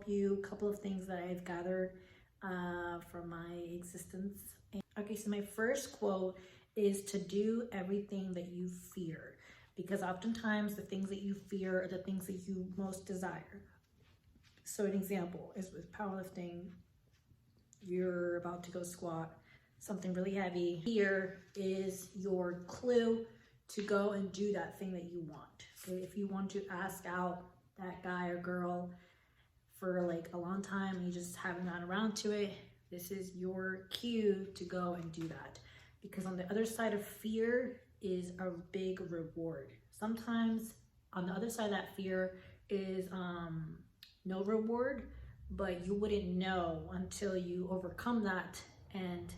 you a couple of things that I've gathered from my existence. Okay, so my first quote is to do everything that you fear, because oftentimes the things that you fear are the things that you most desire. So an example is with powerlifting. You're about to go squat something really heavy. Fear is your clue to go and do that thing that you want. Okay, if you want to ask out that guy or girl for like a long time and you just haven't gotten around to it, this is your cue to go and do that. Because on the other side of fear is a big reward. Sometimes on the other side of that fear is no reward, but you wouldn't know until you overcome that and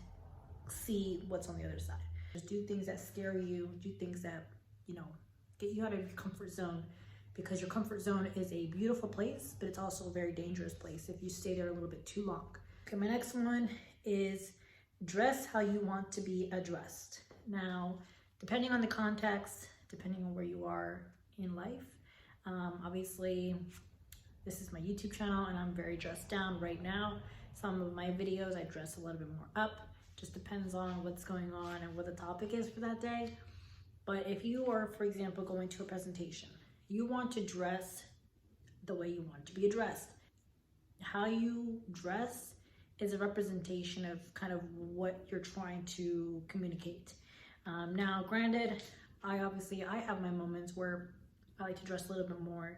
see what's on the other side. Just do things that scare you, do things that, you know, get you out of your comfort zone, because your comfort zone is a beautiful place, but it's also a very dangerous place if you stay there a little bit too long. Okay, my next one is dress how you want to be addressed. Now, depending on the context, depending on where you are in life, obviously, this is my YouTube channel and I'm very dressed down right now. Some of my videos, I dress a little bit more up. Just depends on what's going on and what the topic is for that day. But if you are, for example, going to a presentation, you want to dress the way you want to be addressed. How you dress is a representation of kind of what you're trying to communicate. Now, granted, I have my moments where I like to dress a little bit more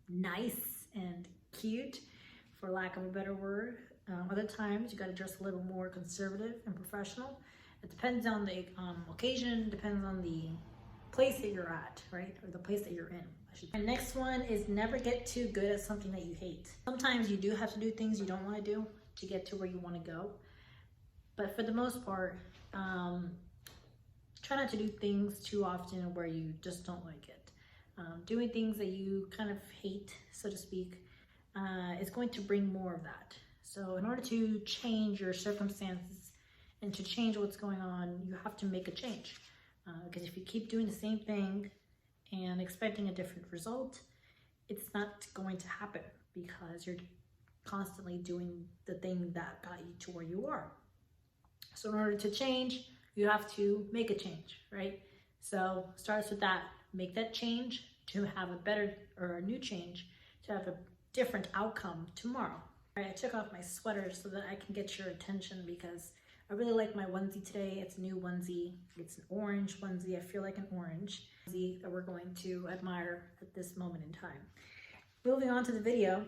nice and cute, for lack of a better word. Other times you got to dress a little more conservative and professional. It depends on the occasion, depends on the place that you're at, right? Or the place that you're in. My next one is never get too good at something that you hate. Sometimes you do have to do things you don't want to do to get to where you want to go. But for the most part, try not to do things too often where you just don't like it. Doing things that you kind of hate, so to speak, is going to bring more of that. So in order to change your circumstances and to change what's going on, you have to make a change. Because if you keep doing the same thing and expecting a different result, it's not going to happen, because you're constantly doing the thing that got you to where you are. So in order to change, you have to make a change, right? So it starts with that. Make that change to have a better, or a new change, to have a different outcome tomorrow. All right, I took off my sweater so that I can get your attention, because I really like my onesie today. It's a new onesie. It's an orange onesie. I feel like an orange onesie that we're going to admire at this moment in time. Moving on to the video,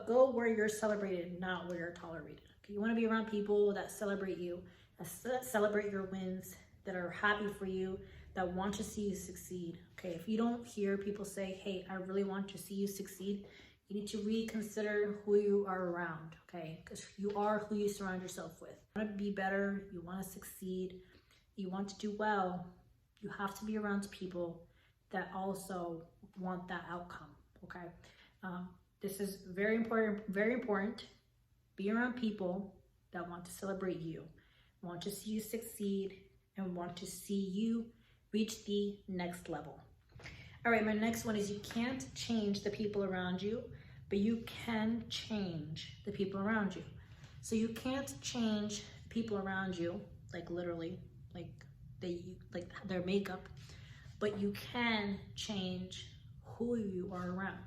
go where you're celebrated, not where you're tolerated. Okay, you want to be around people that celebrate you, that celebrate your wins, that are happy for you, that want to see you succeed. Okay, if you don't hear people say, hey, I really want to see you succeed, you need to reconsider who you are around, okay? Because you are who you surround yourself with. You want to be better, you want to succeed, you want to do well, you have to be around people that also want that outcome, okay? This is very important, very important. Be around people that want to celebrate you, want to see you succeed, and want to see you reach the next level. All right, my next one is you can't change the people around you, but you can change the people around you. So you can't change people around you, like literally, like their makeup, but you can change who you are around,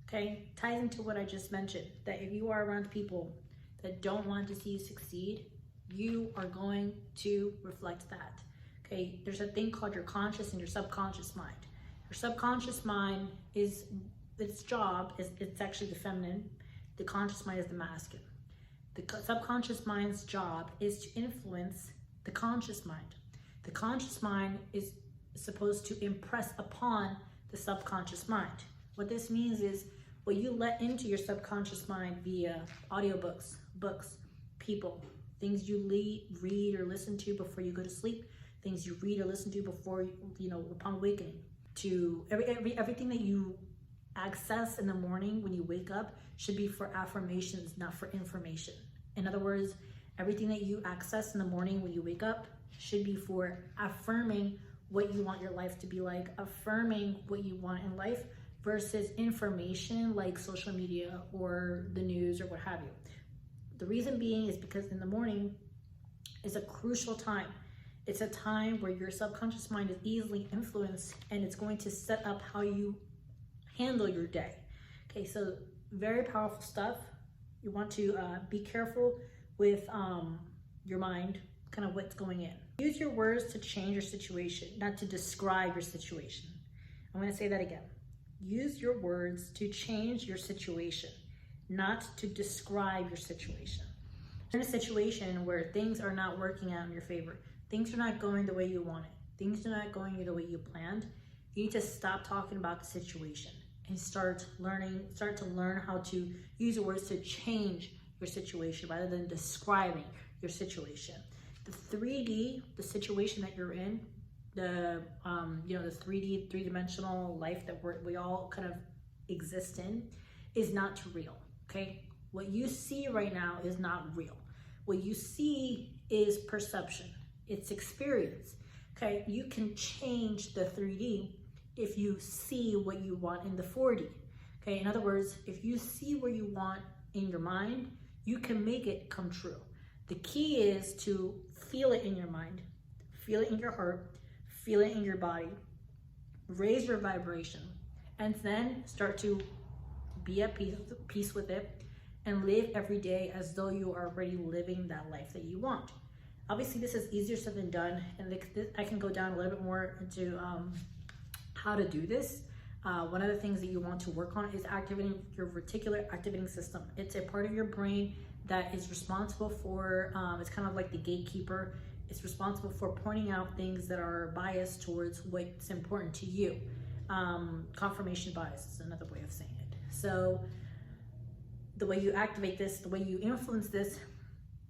okay? Ties into what I just mentioned, that if you are around people that don't want to see you succeed, you are going to reflect that, okay? There's a thing called your conscious and your subconscious mind. Your subconscious mind is, its job is, it's actually the feminine. The conscious mind is the masculine. The subconscious mind's job is to influence the conscious mind. The conscious mind is supposed to impress upon the subconscious mind. What this means is what you let into your subconscious mind via audiobooks, books, people, things you read or listen to before you go to sleep, things you read or listen to before, upon awakening, to everything that you access in the morning when you wake up should be for affirmations, not for information. In other words, everything that you access in the morning when you wake up should be for affirming what you want your life to be like, affirming what you want in life, versus information like social media or the news or what have you. The reason being is because in the morning is a crucial time. It's a time where your subconscious mind is easily influenced, and it's going to set up how you handle your day. Okay, so very powerful stuff. You want to be careful with your mind, kind of what's going in. Use your words to change your situation, not to describe your situation. I'm going to say that again. Use your words to change your situation, not to describe your situation. In a situation where things are not working out in your favor, things are not going the way you want it, things are not going the way you planned, you need to stop talking about the situation and start to learn how to use your words to change your situation rather than describing your situation. The 3D, the situation that you're in, the 3D, three-dimensional life that we all kind of exist in is not real, okay? What you see right now is not real. What you see is perception, it's experience, okay? You can change the 3D if you see what you want in the 4D, okay? In other words, if you see what you want in your mind, you can make it come true. The key is to feel it in your mind, feel it in your heart, feel it in your body, raise your vibration, and then start to be at peace with it and live every day as though you are already living that life that you want. Obviously, this is easier said than done, and I can go down a little bit more into how to do this. One of the things that you want to work on is activating your reticular activating system. It's a part of your brain that is responsible for, it's kind of like the gatekeeper. It's responsible for pointing out things that are biased towards what's important to you. Confirmation bias is another way of saying it. So the way you activate this, the way you influence this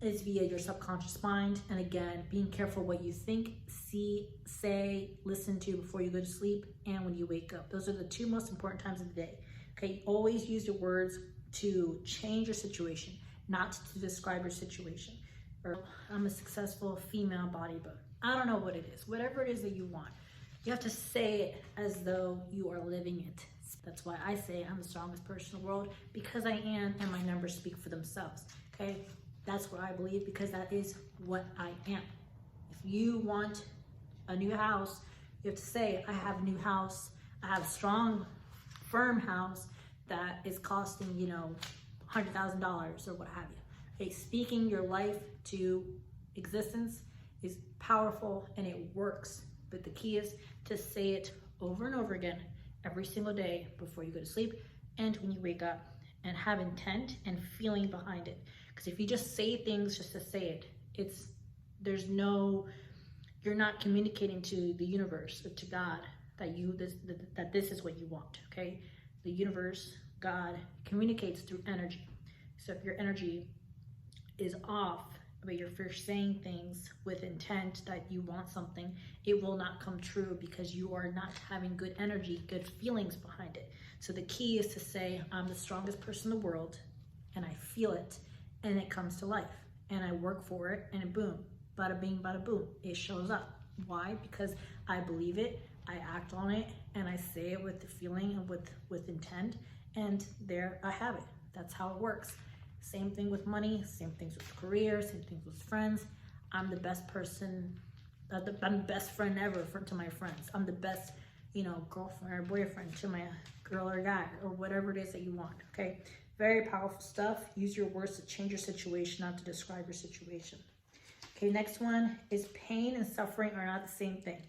is via your subconscious mind. And again, being careful what you think, see, say, listen to before you go to sleep and when you wake up. Those are the two most important times of the day. Okay, always use your words to change your situation, not to describe your situation. Or I'm a successful female bodybuilder. I don't know what it is. Whatever it is that you want, you have to say it as though you are living it. That's why I say I'm the strongest person in the world, because I am, and my numbers speak for themselves. Okay, that's what I believe, because that is what I am. If you want a new house, you have to say, I have a new house. I have a strong, firm house that is costing, $100,000 or what have you. Okay, speaking your life to existence is powerful and it works, but the key is to say it over and over again every single day before you go to sleep and when you wake up, and have intent and feeling behind it. Because if you just say things just to say it, you're not communicating to the universe or to God that this is what you want. Okay, the universe, God, communicates through energy. So if your energy is off, but you're first saying things with intent that you want something, it will not come true because you are not having good energy, good feelings behind it. So the key is to say, I'm the strongest person in the world, and I feel it, and it comes to life, and I work for it, and boom, bada bing, bada boom, it shows up. Why? Because I believe it, I act on it, and I say it with the feeling and with intent, and there I have it. That's how it works. Same thing with money, same things with career, same things with friends. I'm the best person, I'm the best friend ever to my friends. I'm the best, girlfriend or boyfriend to my girl or guy, or whatever it is that you want, okay? Very powerful stuff. Use your words to change your situation, not to describe your situation. Okay, next one is pain and suffering are not the same thing,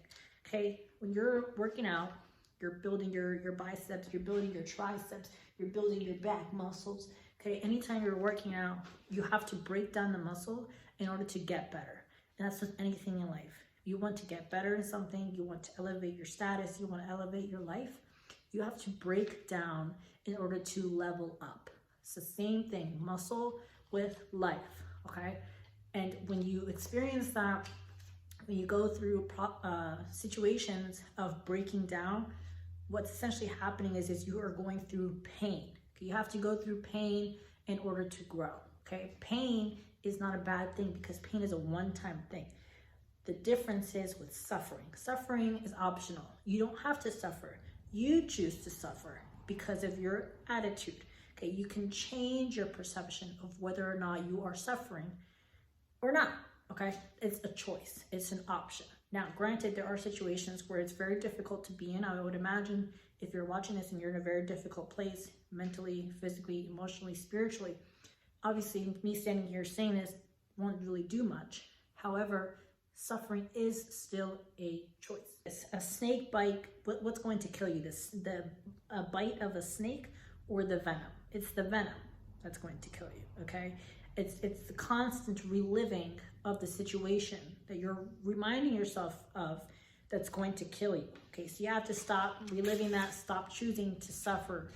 okay? When you're working out, you're building your biceps, you're building your triceps, you're building your back muscles. Okay, anytime you're working out, you have to break down the muscle in order to get better. And that's with anything in life. You want to get better in something, you want to elevate your status, you want to elevate your life, you have to break down in order to level up. It's the same thing, muscle with life, okay? And when you experience that, when you go through situations of breaking down, what's essentially happening is you are going through pain. You have to go through pain in order to grow, okay? Pain is not a bad thing because pain is a one-time thing. The difference is with suffering. Suffering is optional. You don't have to suffer. You choose to suffer. because of your attitude. Okay, you can change your perception of whether or not you are suffering or not. Okay, it's a choice, it's an option. Now, granted, there are situations where it's very difficult to be in. I would imagine if you're watching this and you're in a very difficult place, mentally, physically, emotionally, spiritually, obviously me standing here saying this won't really do much. However, suffering is still a choice. It's a snake bite. What's going to kill you? A bite of a snake or the venom? It's the venom that's going to kill you, okay? It's the constant reliving of the situation that you're reminding yourself of that's going to kill you, okay? So you have to stop reliving that, stop choosing to suffer,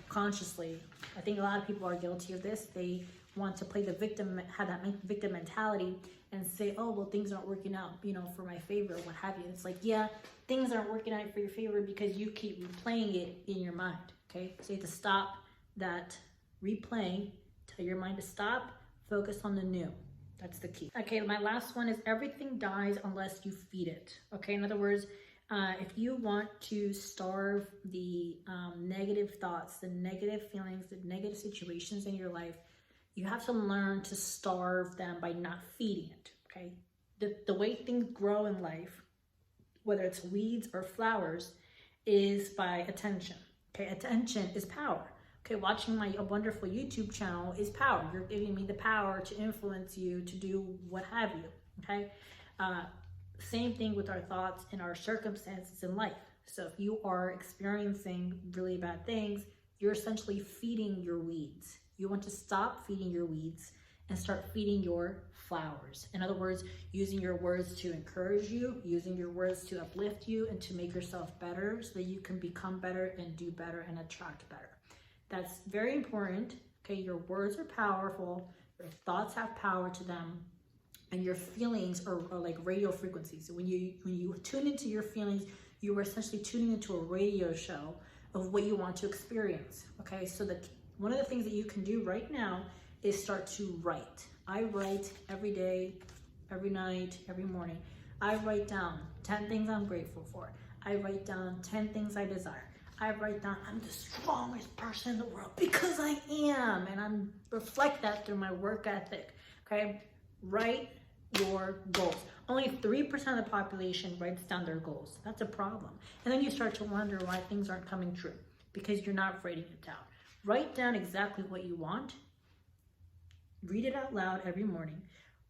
consciously. I think a lot of people are guilty of this. They want to play the victim, have that victim mentality and say, oh, well, things aren't working out, for my favor, what have you. It's like, yeah, things aren't working out for your favor because you keep replaying it in your mind, okay? So you have to stop that replaying, tell your mind to stop, focus on the new. That's the key. Okay, my last one is everything dies unless you feed it, okay? In other words, if you want to starve the negative thoughts, the negative feelings, the negative situations in your life, you have to learn to starve them by not feeding it, okay? The way things grow in life, whether it's weeds or flowers, is by attention, okay? Attention is power, okay? Watching my wonderful YouTube channel is power. You're giving me the power to influence you, to do what have you, okay? Same thing with our thoughts and our circumstances in life. So if you are experiencing really bad things, you're essentially feeding your weeds. You want to stop feeding your weeds and start feeding your flowers. In other words, using your words to encourage you, using your words to uplift you and to make yourself better so that you can become better and do better and attract better. That's very important. Okay, your words are powerful, your thoughts have power to them, and your feelings are like radio frequencies. So when you tune into your feelings, you are essentially tuning into a radio show of what you want to experience. Okay, so one of the things that you can do right now is start to write. I write every day, every night, every morning. I write down 10 things I'm grateful for. I write down 10 things I desire. I write down I'm the strongest person in the world because I am, and I reflect that through my work ethic. Okay, write your goals. Only 3% of the population writes down their goals. That's a problem. And then you start to wonder why things aren't coming true because you're not writing it down. Write down exactly what you want. Read it out loud every morning.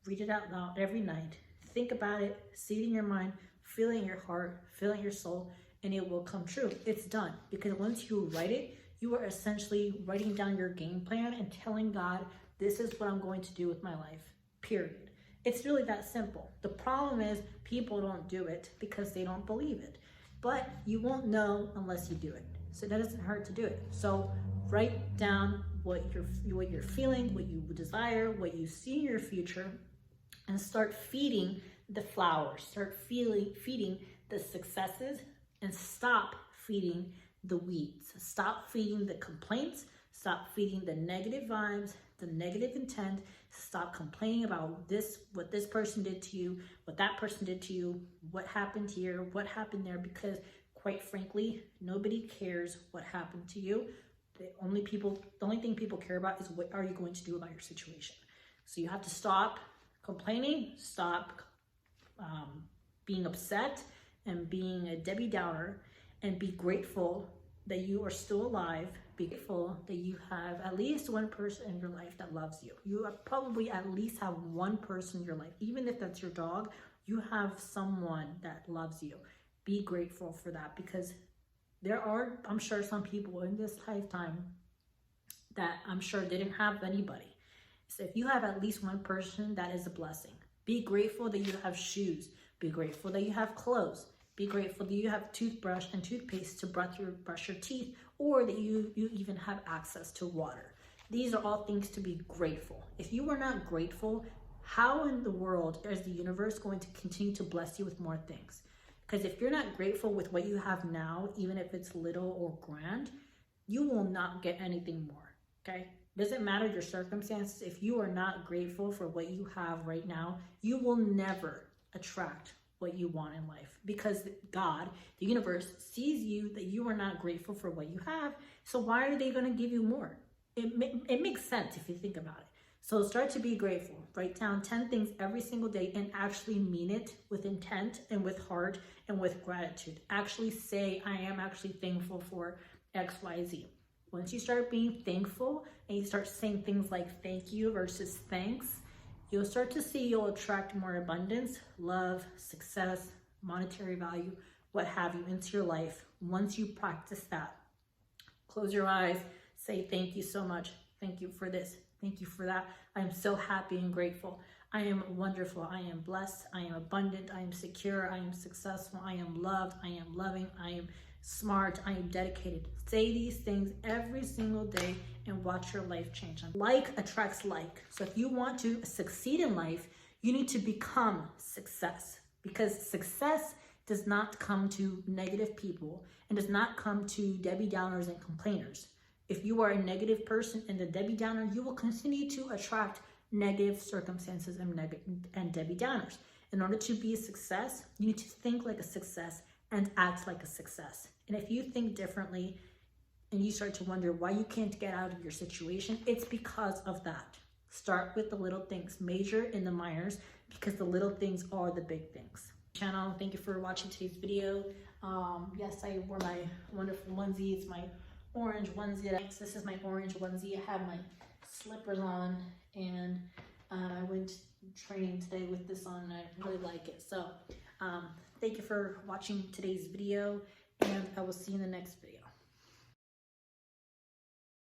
Read it out loud every night. Think about it. See it in your mind. Feel it in your heart. Feel it in your soul. And it will come true. It's done. Because once you write it, you are essentially writing down your game plan and telling God, this is what I'm going to do with my life. Period. It's really that simple. The problem is people don't do it because they don't believe it. But you won't know unless you do it. So that doesn't hurt to do it. So write down what you're feeling, what you desire, what you see in your future, and start feeding the flowers. Start feeding the successes and stop feeding the weeds. Stop feeding the complaints. Stop feeding the negative vibes, the negative intent. Stop complaining about what this person did to you, what that person did to you, what happened here, what happened there, because quite frankly, nobody cares what happened to you. The only thing people care about is what are you going to do about your situation. So you have to stop complaining, stop being upset and being a Debbie Downer, and be grateful that you are still alive. Be grateful that you have at least one person in your life that loves you. You probably at least have one person in your life, even if that's your dog. You have someone that loves you. Be grateful for that, because there are, I'm sure, some people in this lifetime that I'm sure didn't have anybody. So if you have at least one person, that is a blessing. Be grateful that you have shoes. Be grateful that you have clothes. Be grateful that you have toothbrush and toothpaste to brush your teeth, or that you even have access to water. These are all things to be grateful. If you are not grateful, how in the world is the universe going to continue to bless you with more things? Because if you're not grateful with what you have now, even if it's little or grand, you will not get anything more, okay? Doesn't matter your circumstances. If you are not grateful for what you have right now, you will never attract what you want in life, because God, the universe, sees you that you are not grateful for what you have. So why are they going to give you more? It makes sense if you think about it. So start to be grateful. Write down 10 things every single day and actually mean it with intent and with heart and with gratitude. Actually say, I am actually thankful for X, Y, Z. Once you start being thankful and you start saying things like thank you versus thanks, you'll start to see you'll attract more abundance, love, success, monetary value, what have you, into your life. Once you practice that, close your eyes, say thank you so much. Thank you for this. Thank you for that. I am so happy and grateful. I am wonderful. I am blessed. I am abundant. I am secure. I am successful. I am loved. I am loving. I am smart. I am dedicated. Say these things every single day and watch your life change. Like attracts like. So if you want to succeed in life, you need to become success, because success does not come to negative people and does not come to Debbie Downers and complainers. If you are a negative person and a Debbie Downer, you will continue to attract negative circumstances and Debbie Downers. In order to be a success, you need to think like a success and act like a success. And if you think differently and you start to wonder why you can't get out of your situation, it's because of that. Start with the little things, major in the minors, because the little things are the big things. Channel, thank you for watching today's video. Yes, I wore my wonderful onesie. It's my orange onesie. This is my orange onesie. I have my slippers on, and I went training today with this on, and I really like it. So thank you for watching today's video, and I will see you in the next video.